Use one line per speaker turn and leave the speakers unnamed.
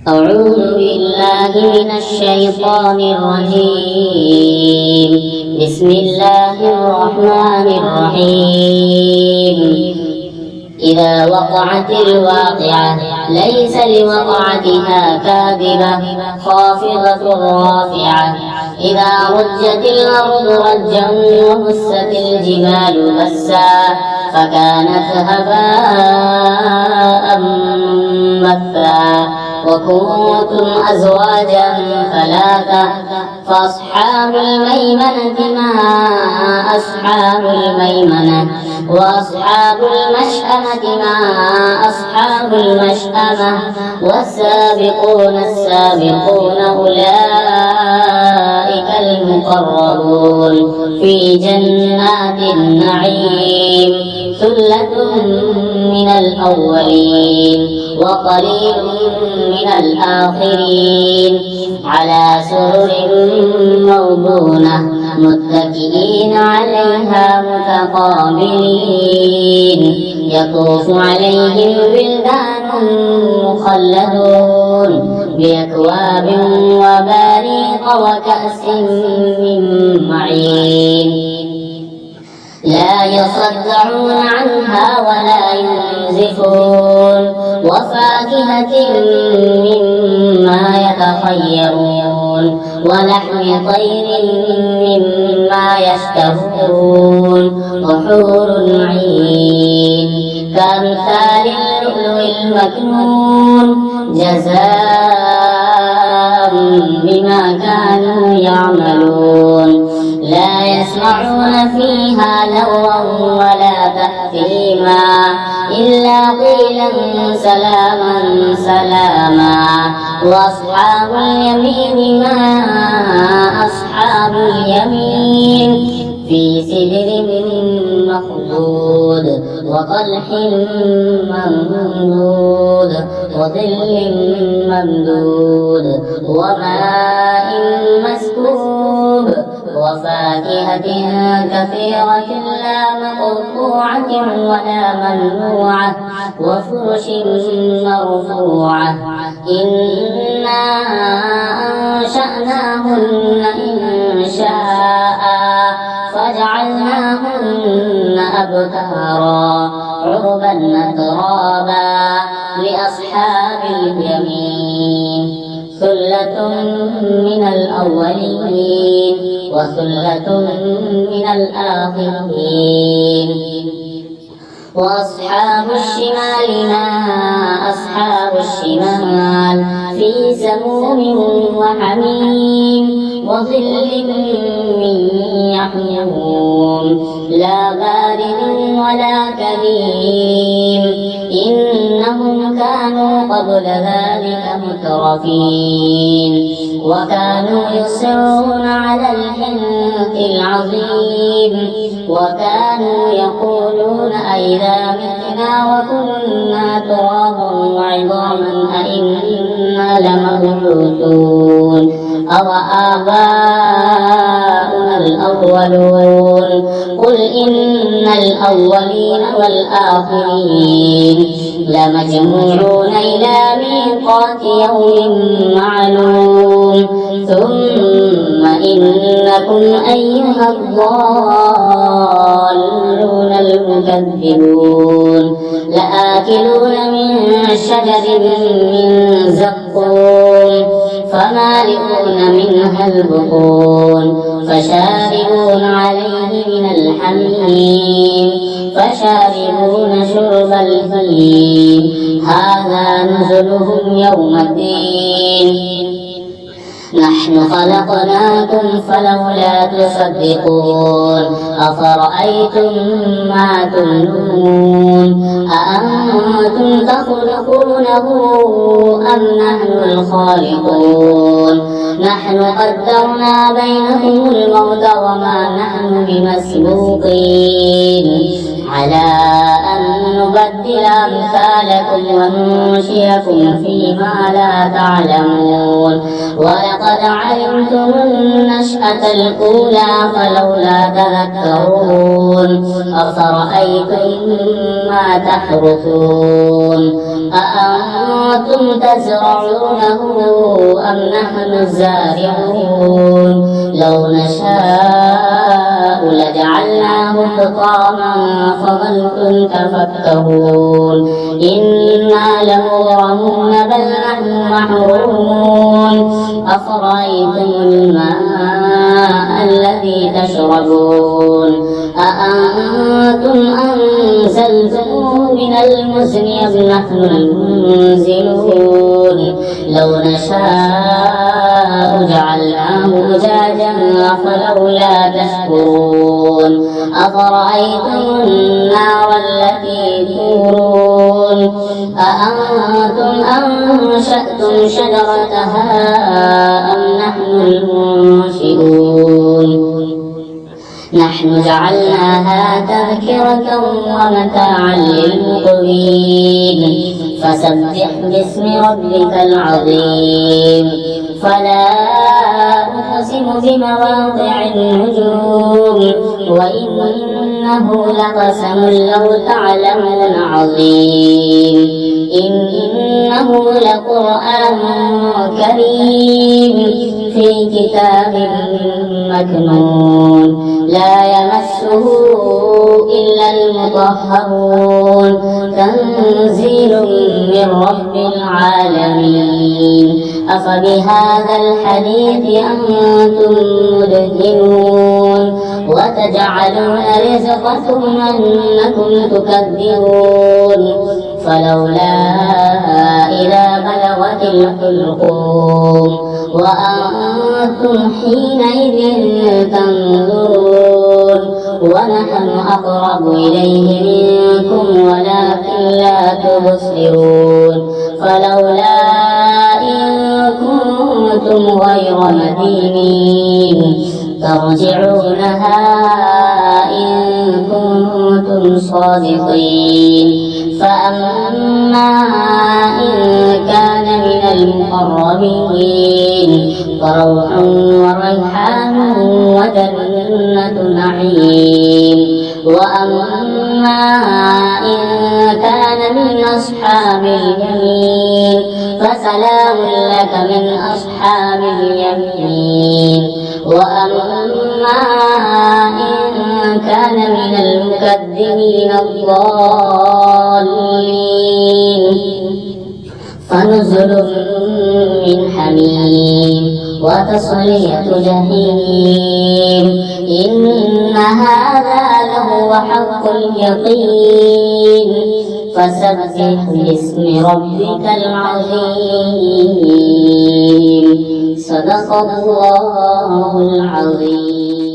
أعوذ بالله من الشيطان الرجيم. بسم الله الرحمن الرحيم. إذا وقعت الواقعة ليس لوقعتها كاذبة خافضة رافعة. إذا رجت الأرض رجا وبست الجبال بسا فكانت هباء منبثا. وكنتم أزواجا ثلاثة فأصحاب الميمنة ما أصحاب الميمنة وأصحاب المشأمة ما أصحاب المشأمة والسابقون السابقون أولئك المقربون في جنات النعيم. ثلة من الأولين وقليل من الآخرين على سرر موضونة متكئين عليها متقابلين. يطوف عليهم ولدان مخلدون بأكواب وباريق وكأس من معين لا يصدعون عنها ولا ينزفون. وفاكهة مما يتخيرون ولحم طير مما يشتهون. وحور عين كأمثال اللؤلؤ المكنون جزاء بما كانوا يعملون. لا يسمعون فيها لغوا ولا تأثيما إلا قيلا سلاما سلاما. وأصحاب اليمين ما أصحاب اليمين في سدر مخضود وطلح ممدود وظل ممدود وماء مسكوب وفاكهة كثيرة لا مقطوعة ولا ممنوعة وفرش مرفوعة. إنا أنشأناهن إنشاء فجعلناهن أبكارا عربا أترابا لأصحاب اليمين. ثلة من الأولين وثلة من الآخرين. وأصحاب الشمال ما أصحاب الشمال في سموم وحميم وظل من يحموم لا بارد ولا كريم. إنهم كانوا قبل ذلك مترفين وكانوا يصرون على الحنث العظيم. وكانوا يقولون أئذا متنا وكنا ترابا وعظاما أئنا لمبعوثون أوآباؤنا الأولون. قل إن الأولين والآخرين لمجموعون إلى ميقات يوم معلوم. ثم إنكم أيها الضالون المكذبون لآكلون من شجر من زقوم فمالئون منها البطون فشاربون عليه من الحميم فشاربون شرب الهيم. هذا نزلهم يوم الدين. نحن خلقناكم فلولا تصدقون. أفرأيتم ما تمنون أأنتم تخلقونه أم نحن الخالقون. نحن قدرنا بينكم الموت وما نحن بمسبوقين على أن أن نبدل أمثالكم وننشئكم فيما لا تعلمون ولقد علمتم النشأة الأولى فلولا تذكرون أفرأيتم ما تحرثون أأنتم تزرعونه أم نحن الزارعون لو نشاء لجعلناه حطاما فظلتم تفكهون إنا لمغرمون بل نحن محرومون أفرأيتم الماء الذي تشربون أأنتم أنزلتموه من المزن أم نحن المنزلون لو نشاء جعلناه أجاجا فلولا تشكرون أفرأيتم النار التي تورون أأنتم أنشأتم شجرتها أم نحن المنشئون نحن جعلناها تذكرة ومتاعا للمقوين فسبح باسم ربك العظيم فلا أقسم بمواضع النجوم وإنه لقسم لو تعلمون عظيم إنه لقرآن كريم في كتاب مكنون لا يمسه إلا المطهرون تنزيل من رب العالمين أفبهذا الحديث أنتم مدهنون وتجعلون رزقكم أنكم تكذبون فلولا إذا بلغت الحلقوم وأنتم حينئذ تنظرون ونحن أقرب إليه منكم ولكن لا تبصرون فلولا إن كنتم غير مدينين ترجعونها إن كنتم صادقين فأما إن كان من المقربين فروح وريحان وجنة نعيم وأما إن كان من أصحاب اليمين فسلام لك من أصحاب اليمين وأما إن كان من المكذبين الضالين فنزل من حميم وتصلية جحيم إن هذا لهو حق اليقين فسبح باسم ربك العظيم صدق الله العظيم.